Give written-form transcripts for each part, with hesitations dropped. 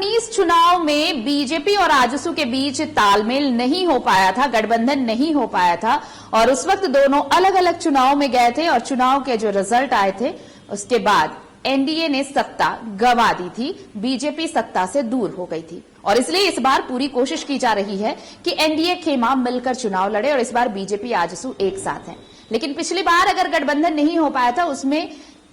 2019 चुनाव में बीजेपी और आजसू के बीच तालमेल नहीं हो पाया था, गठबंधन नहीं हो पाया था और उस वक्त दोनों अलग अलग चुनाव में गए थे और चुनाव के जो रिजल्ट आए थे उसके बाद एनडीए ने सत्ता गंवा दी थी, बीजेपी सत्ता से दूर हो गई थी और इसलिए इस बार पूरी कोशिश की जा रही है कि एनडीए खेमा मिलकर चुनाव लड़े और इस बार बीजेपी आजसू एक साथ हैं। लेकिन पिछली बार अगर गठबंधन नहीं हो पाया था उसमें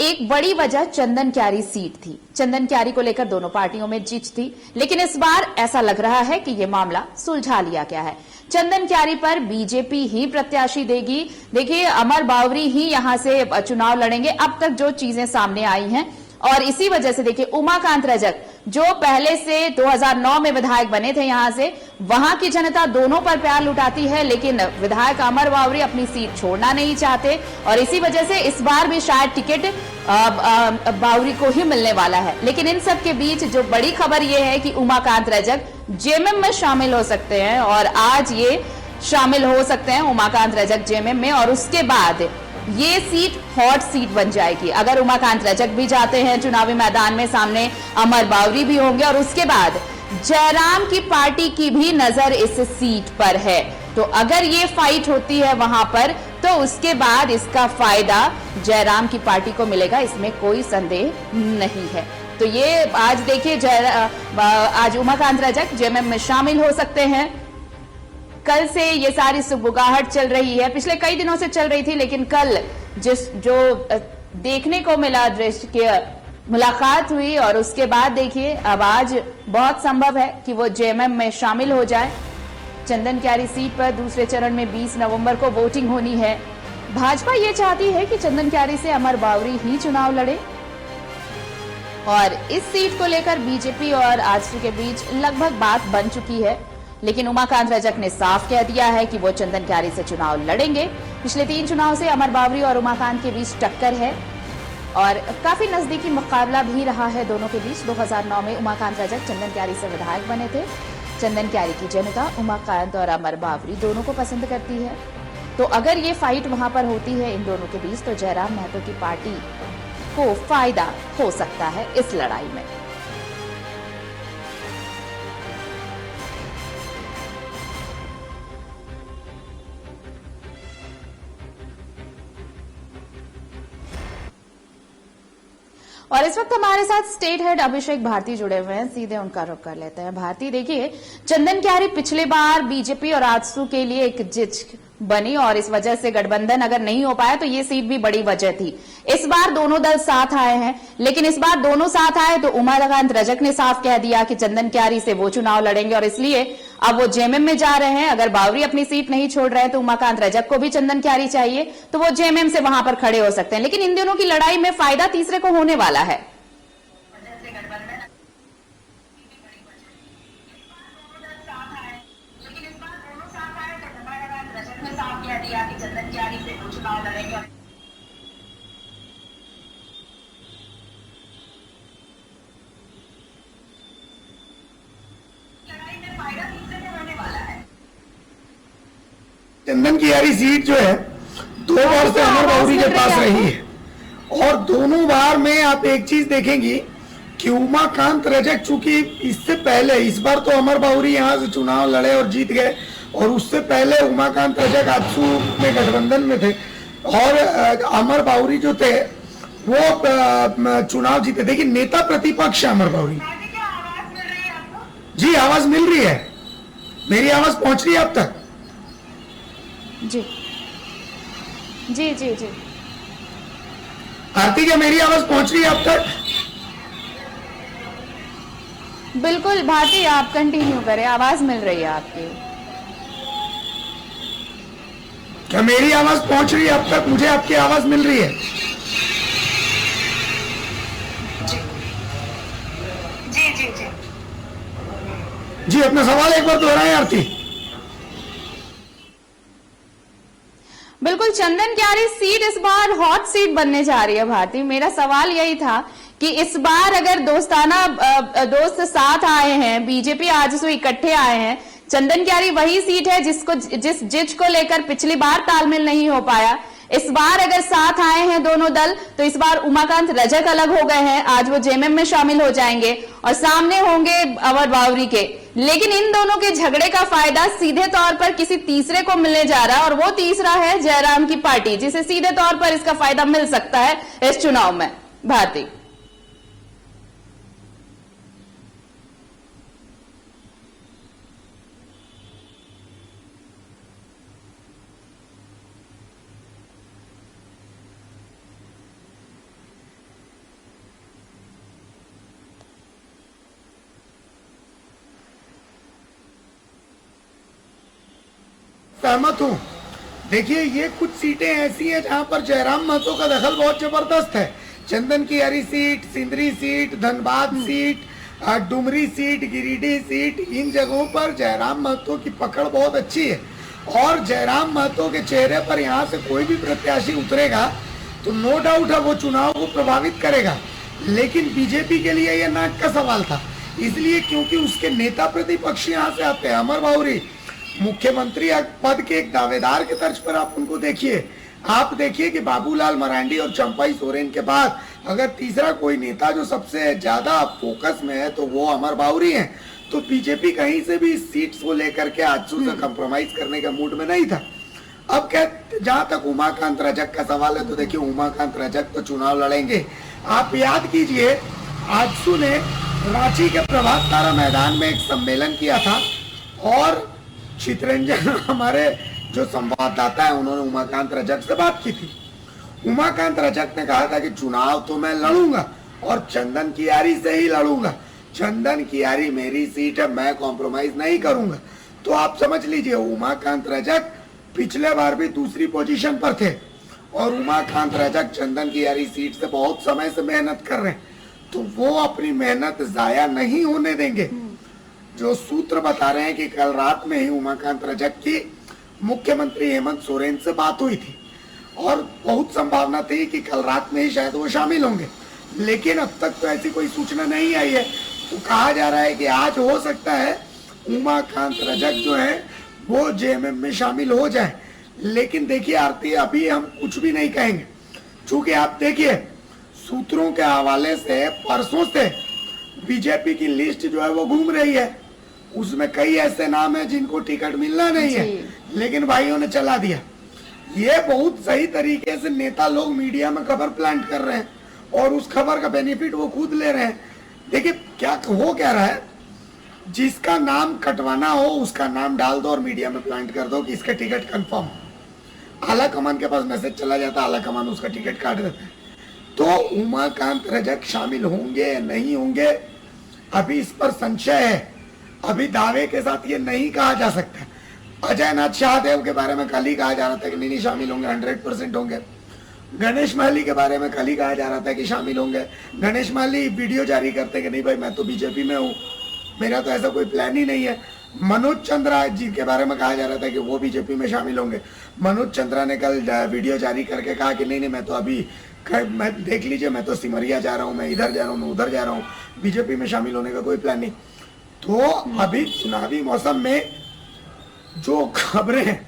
एक बड़ी वजह चंदन क्यारी सीट थी। चंदन क्यारी को लेकर दोनों पार्टियों में जीत थी, लेकिन इस बार ऐसा लग रहा है कि यह मामला सुलझा लिया गया है। चंदन क्यारी पर बीजेपी ही प्रत्याशी देगी। देखिए, अमर बावरी ही यहां से चुनाव लड़ेंगे अब तक जो चीजें सामने आई हैं और इसी वजह से देखिए उमाकांत रजक जो पहले से 2009 में विधायक बने थे यहां से, वहां की जनता दोनों पर प्यार लुटाती है, लेकिन विधायक अमर बावरी अपनी सीट छोड़ना नहीं चाहते और इसी वजह से इस बार भी शायद टिकट बावरी को ही मिलने वाला है। लेकिन इन सब के बीच जो बड़ी खबर यह है कि उमाकांत रजक जेएमएम में शामिल हो सकते हैं और आज ये शामिल हो सकते हैं उमाकांत रजक जेएमएम में और उसके बाद ये सीट हॉट सीट बन जाएगी। अगर उमाकांत रजक भी जाते हैं चुनावी मैदान में, सामने अमर बावरी भी होंगे और उसके बाद जयराम की पार्टी की भी नजर इस सीट पर है। तो अगर ये फाइट होती है वहां पर तो उसके बाद इसका फायदा जयराम की पार्टी को मिलेगा, इसमें कोई संदेह नहीं है। तो ये आज देखिए आज उमाकांत रजक जेएमएम में शामिल हो सकते हैं। कल से ये सारी सुबुगाहट चल रही है, पिछले कई दिनों से चल रही थी, लेकिन कल जो देखने को मिला दृश्य की मुलाकात हुई और उसके बाद देखिए अब आज बहुत संभव है कि वो जेएमएम में शामिल हो जाए। चंदन क्यारी सीट पर दूसरे चरण में 20 नवंबर को वोटिंग होनी है। भाजपा ये चाहती है कि चंदन क्यारी से अमर बावरी ही चुनाव लड़े और इस सीट को लेकर बीजेपी और आजसू के बीच लगभग बात बन चुकी है, लेकिन उमाकांत रजक ने साफ कह दिया है कि वो चंदन क्यारी से चुनाव लड़ेंगे। पिछले 3 चुनाव से अमर बावरी और उमाकांत के बीच टक्कर है और काफी नजदीकी मुकाबला भी रहा है दोनों के बीच। 2009 में उमाकांत रजक चंदन क्यारी से विधायक बने थे। चंदन क्यारी की जनता उमाकांत और अमर बावरी दोनों को पसंद करती है। तो अगर ये फाइट वहां पर होती है इन दोनों के बीच तो जयराम महतो की पार्टी को फायदा हो सकता है इस लड़ाई में। और इस वक्त हमारे साथ स्टेट हेड अभिषेक भारती जुड़े हुए हैं, सीधे उनका रुख कर लेते हैं। भारती, देखिए चंदन क्यारी पिछले बार बीजेपी और आजसू के लिए एक जिच बनी और इस वजह से गठबंधन अगर नहीं हो पाया तो ये सीट भी बड़ी वजह थी। इस बार दोनों दल साथ आए हैं, लेकिन इस बार दोनों साथ आए तो उमाकांत रजक ने साफ कह दिया कि चंदन क्यारी से वो चुनाव लड़ेंगे और इसलिए अब वो जेएमएम में जा रहे हैं। अगर बावरी अपनी सीट नहीं छोड़ रहे हैं तो उमाकांत रजक को भी चंदन क्यारी चाहिए तो वो जेएमएम से वहां पर खड़े हो सकते हैं। लेकिन इन दोनों की लड़ाई में फायदा तीसरे को होने वाला है। चंदन क्यारी सीट जो है 2 बार से अमर बावरी के पास रही है और दोनों बार में आप एक चीज देखेंगी कि उमाकांत रजक चूंकि इससे पहले इस बार तो अमर बावरी यहां से चुनाव लड़े और जीत गए और उससे पहले उमाकांत रजक आजसू में गठबंधन में थे और अमर बावरी जो थे वो चुनाव जीते। देखिए नेता प्रतिपक्ष अमर बावरी। जी आवाज मिल रही है, मेरी आवाज पहुंच रही है अब तक? जी जी जी जी आरती, क्या मेरी आवाज पहुंच रही है अब तक? बिल्कुल भारती, आप कंटिन्यू करें, आवाज मिल रही है आपकी। क्या मेरी आवाज पहुंच रही है अब तक? मुझे आपकी आवाज मिल रही है। जी जी जी जी अपना सवाल एक बार दोहराएं आरती। बिल्कुल, चंदन क्यारी सीट इस बार हॉट सीट बनने जा रही है। भारती, मेरा सवाल यही था कि इस बार अगर दोस्त साथ आए हैं, बीजेपी आजसू इकट्ठे आए हैं, चंदन क्यारी वही सीट है जिस जिच को लेकर पिछली बार तालमेल नहीं हो पाया, इस बार अगर साथ आए हैं दोनों दल तो इस बार उमाकांत रजक अलग हो गए हैं, आज वो जेएमएम में शामिल हो जाएंगे और सामने होंगे अमर बावरी के। लेकिन इन दोनों के झगड़े का फायदा सीधे तौर पर किसी तीसरे को मिलने जा रहा है और वो तीसरा है जयराम की पार्टी, जिसे सीधे तौर पर इसका फायदा मिल सकता है इस चुनाव में। भारती, सहमत हूं। देखिए, ये कुछ सीटें ऐसी हैं जहां पर जयराम महतो का दखल बहुत जबरदस्त है। Chandankiyari seat, Sindri seat, Dhanbad seat, Dumri seat, Giridih seat, इन जगहों पर जयराम महतो की पकड़ बहुत अच्छी है और जयराम महतो के चेहरे पर यहाँ से कोई भी प्रत्याशी उतरेगा तो नो डाउट है वो चुनाव को प्रभावित करेगा। लेकिन बीजेपी के लिए यह नाक का सवाल था, इसलिए क्योंकि उसके नेता प्रतिपक्ष यहाँ से आते हैं। अमर बावरी मुख्यमंत्री पद के एक दावेदार के तर्ज पर आप उनको देखिए। आप देखिए कि बाबूलाल मरांडी और चंपाई सोरेन के बाद अगर तीसरा कोई नेता जो सबसे ज्यादा फोकस में है तो वो अमर बावरी हैं। तो बीजेपी कहीं से भी इस सीट्स को लेकर के आजसू से कंप्रोमाइज करने का मूड में नहीं था। अब क्या, जहां तक उमाकांत रजक का सवाल है तो देखिए, उमाकांत रजक तो चुनाव लड़ेंगे। आप याद कीजिए, आजसू ने रांची के प्रभात तारा मैदान में एक सम्मेलन किया था और चितरंजन हमारे जो संवाददाता है उन्होंने उमाकांत रजक से बात की थी। उमाकांत रजक ने कहा था कि चुनाव तो मैं लड़ूंगा और चंदन कियारी से ही लड़ूंगा, चंदन कियारी मेरी सीट है, मैं कॉम्प्रोमाइज नहीं करूंगा। तो आप समझ लीजिए, उमाकांत रजक पिछले बार भी दूसरी पोजीशन पर थे और उमाकांत रजक चंदन कियारी सीट से बहुत समय से मेहनत कर रहे हैं, तो वो अपनी मेहनत जाया नहीं होने देंगे। जो सूत्र बता रहे हैं कि कल रात में ही उमाकांत रजक की मुख्यमंत्री हेमंत सोरेन से बात हुई थी और बहुत संभावना थी कि कल रात में ही शायद वो शामिल होंगे, लेकिन अब तक तो ऐसी कोई सूचना नहीं आई है। तो कहा जा रहा है कि आज हो सकता है उमाकांत रजक जो है वो जेएमएम में शामिल हो जाए। लेकिन देखिए आरती, अभी हम कुछ भी नहीं कहेंगे, क्योंकि आप देखिए सूत्रों के हवाले से परसों से बीजेपी की लिस्ट जो है वो घूम रही है, उसमें कई ऐसे नाम है जिनको टिकट मिलना नहीं है, लेकिन भाइयों ने चला दिया। ये बहुत सही तरीके से नेता लोग मीडिया में खबर प्लांट कर रहे हैं और उस खबर का बेनिफिट वो खुद ले रहे हैं। देखिए क्या हो क्या रहा है, जिसका नाम कटवाना हो उसका नाम डाल दो और मीडिया में प्लांट कर दो कि इसका टिकट कंफर्म। आला कमान के पास मैसेज चला जाता, आला कमान उसका टिकट काट देता है। तो उमाकांत रजक शामिल होंगे या नहीं होंगे, अभी इस पर संशय है। अभी दावे के साथ ये नहीं कहा जा सकता। अजय नाथ शाहदेव के बारे में कल ही कहा जा रहा था कि नहीं शामिल होंगे, 100% होंगे। गणेश माली के बारे में कल ही कहा जा रहा था कि शामिल होंगे। गणेश माली वीडियो जारी करते कि नहीं भाई मैं तो बीजेपी में हूँ, मेरा तो ऐसा कोई प्लान ही नहीं है। मनोज चंद्रा जी के बारे में कहा जा रहा था कि वो बीजेपी में शामिल होंगे। मनोज चंद्रा ने कल वीडियो जारी करके कहा कि नहीं मैं तो अभी, मैं देख लीजिए मैं तो सिमरिया जा रहा हूँ, मैं इधर जा रहा हूँ, मैं उधर जा रहा हूँ, बीजेपी में शामिल होने का कोई प्लान नहीं। तो अभी चुनावी मौसम में जो खबरें हैं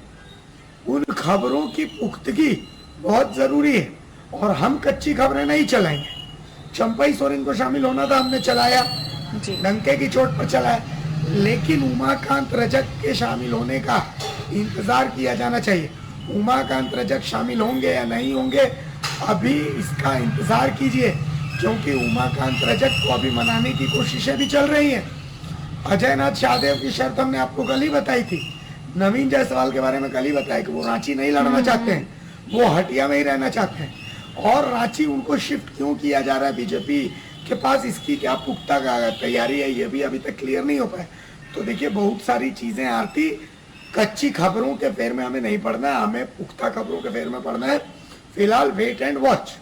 उन खबरों की पुख्तगी बहुत जरूरी है और हम कच्ची खबरें नहीं चलाएंगे। चंपाई सोरेन को शामिल होना था, हमने चलाया, डंके की चोट पर चलाया, लेकिन उमाकांत रजक के शामिल होने का इंतजार किया जाना चाहिए। उमाकांत रजक शामिल होंगे या नहीं होंगे अभी इसका इंतजार कीजिए, क्योंकि उमाकांत रजक को अभी मनाने की कोशिशें भी चल रही हैं। अजय नाथ शाहदेव की शर्त हमने आपको कल ही बताई थी, नवीन जायसवाल के बारे में कल ही बताया कि वो रांची नहीं लड़ना चाहते हैं, वो हटिया में ही रहना चाहते हैं। और रांची उनको शिफ्ट क्यों किया जा रहा है बीजेपी के पास, इसकी क्या पुख्ता तैयारी है ये भी अभी तक क्लियर नहीं हो पाया। तो देखिए बहुत सारी चीजें आती, कच्ची खबरों के फेर में हमें नहीं पड़ना है, हमें पुख्ता खबरों के फेर में पड़ना है। फिलहाल वेट एंड वॉच।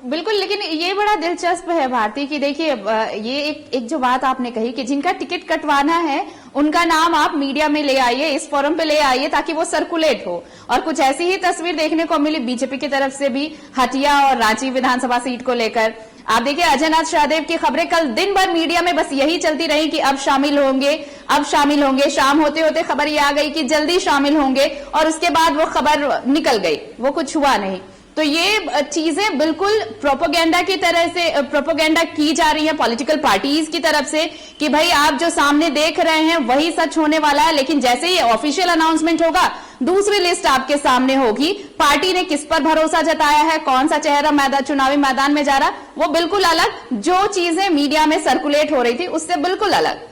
बिल्कुल, लेकिन ये बड़ा दिलचस्प है भारती कि देखिए ये एक जो बात आपने कही कि जिनका टिकट कटवाना है उनका नाम आप मीडिया में ले आइए, इस फोरम पे ले आइए ताकि वो सर्कुलेट हो। और कुछ ऐसी ही तस्वीर देखने को मिली बीजेपी की तरफ से भी हटिया और रांची विधानसभा सीट को लेकर। आप देखिए अजयनाथ शाहदेव की खबरें कल दिन भर मीडिया में बस यही चलती रही कि अब शामिल होंगे, अब शामिल होंगे। शाम होते होते खबर ये आ गई कि जल्दी शामिल होंगे और उसके बाद वो खबर निकल गई, वो कुछ हुआ नहीं। तो ये चीजें बिल्कुल प्रोपेगेंडा की तरह से प्रोपेगेंडा की जा रही है पॉलिटिकल पार्टीज की तरफ से कि भाई आप जो सामने देख रहे हैं वही सच होने वाला है, लेकिन जैसे ही ऑफिशियल अनाउंसमेंट होगा दूसरी लिस्ट आपके सामने होगी। पार्टी ने किस पर भरोसा जताया है, कौन सा चेहरा चुनावी मैदान में जा रहा, वो बिल्कुल अलग, जो चीजें मीडिया में सर्कुलेट हो रही थी उससे बिल्कुल अलग।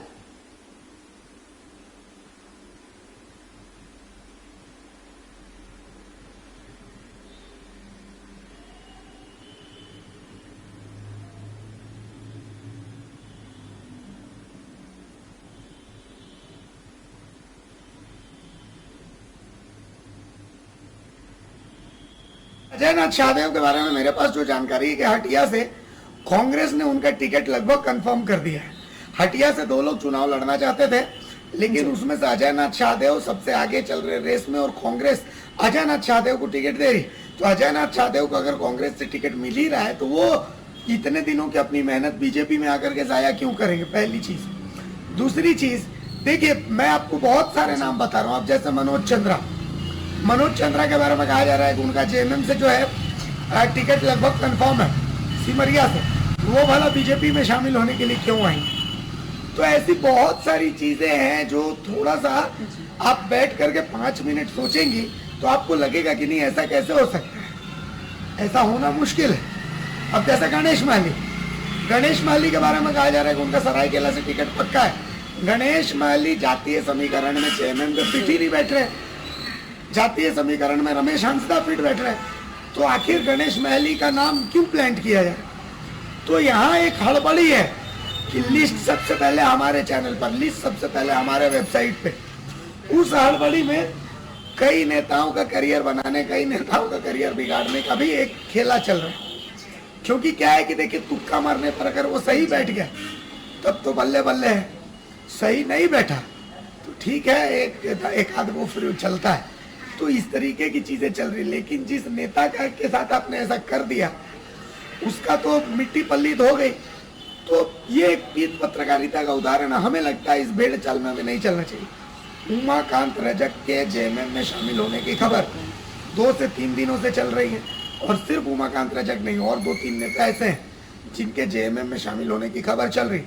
अजयनाथ शाहदेव के बारे में मेरे पास जो जानकारी है कि हटिया से कांग्रेस ने उनका टिकट लगभग कंफर्म कर दिया है। हटिया से 2 लोग चुनाव लड़ना चाहते थे, लेकिन उसमें से अजयनाथ शाहदेव सबसे आगे चल रहे रेस में और कांग्रेस अजयनाथ शाहदेव को टिकट दे रही। तो अजयनाथ शाहदेव को अगर कांग्रेस से टिकट मिल ही रहा है तो वो इतने दिनों की अपनी मेहनत बीजेपी में आकर के जाया क्यों करेंगे, पहली चीज। दूसरी चीज देखिए, मैं आपको बहुत सारे नाम बता रहा हूँ। अब जैसे मनोज चंद्रा के बारे में कहा जा रहा है कि उनका जेएमएम से जो है टिकट लगभग कंफर्म है सिमरिया से, वो भला बीजेपी में शामिल होने के लिए क्यों आएंगे। तो ऐसी बहुत सारी चीजें हैं जो थोड़ा सा आप बैठ करके 5 मिनट सोचेंगी तो आपको लगेगा कि नहीं ऐसा कैसे हो सकता है, ऐसा होना मुश्किल है। अब जैसे गणेश माली के बारे में कहा जा रहा है कि उनका सरायकेला से टिकट पक्का है। गणेश माली जातीय समीकरण में जेएमएम के फिट ही नहीं बैठ रहे, जातीय समीकरण में रमेश हंसदा फिट बैठ रहे, तो आखिर गणेश महली का नाम क्यों प्लांट किया जाए। तो यहाँ एक हड़बड़ी है कि लिस्ट सबसे पहले हमारे चैनल पर, लिस्ट सबसे पहले हमारे वेबसाइट पे। उस हड़बड़ी में कई नेताओं का करियर बनाने, कई नेताओं का करियर बिगाड़ने का भी एक खेला चल रहा है। क्योंकि क्या है कि देखिए, तुक्का मारने पर अगर वो सही बैठ गया तब तो बल्ले बल्ले है, सही नहीं बैठा तो ठीक है, एक आध वो फिर चलता है। तो इस तरीके की चीजें चल रही। लेकिन जिस नेता का के साथ आपने ऐसा कर दिया उसका तो मिट्टी पल्लीत हो गई। तो ये एक पत्रकारिता का उदाहरण है। हमें लगता है इस भेड़ चाल में हमें नहीं चलना चाहिए। उमाकांत रजक के जेएमएम में शामिल होने की खबर 2 से 3 दिनों से चल रही है, और सिर्फ उमाकांत रजक नहीं, और 2-3 नेता ऐसे हैं जिनके जेएमएम में शामिल होने की खबर चल रही।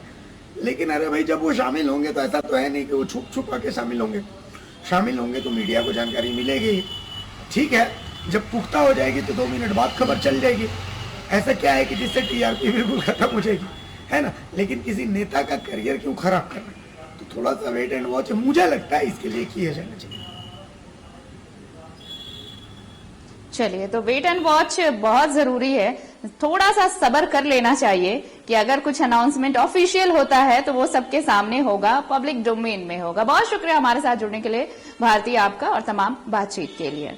लेकिन अरे भाई, जब वो शामिल होंगे तो ऐसा तो है नहीं कि वो छुप के शामिल होंगे तो मीडिया को जानकारी मिलेगी। ठीक है, जब पुख्ता हो जाएगी तो 2 मिनट बाद खबर चल जाएगी। ऐसा क्या है कि जिससे टीआरपी बिल्कुल खत्म हो जाएगी, है ना। लेकिन किसी नेता का करियर क्यों खराब करना, तो थोड़ा सा वेट एंड वॉच मुझे लगता है इसके लिए किया जाना चाहिए। चलिए, तो वेट एंड वॉच बहुत जरूरी है। थोड़ा सा सब्र कर लेना चाहिए कि अगर कुछ अनाउंसमेंट ऑफिशियल होता है तो वो सबके सामने होगा, पब्लिक डोमेन में होगा। बहुत शुक्रिया हमारे साथ जुड़ने के लिए भारती आपका, और तमाम बातचीत के लिए।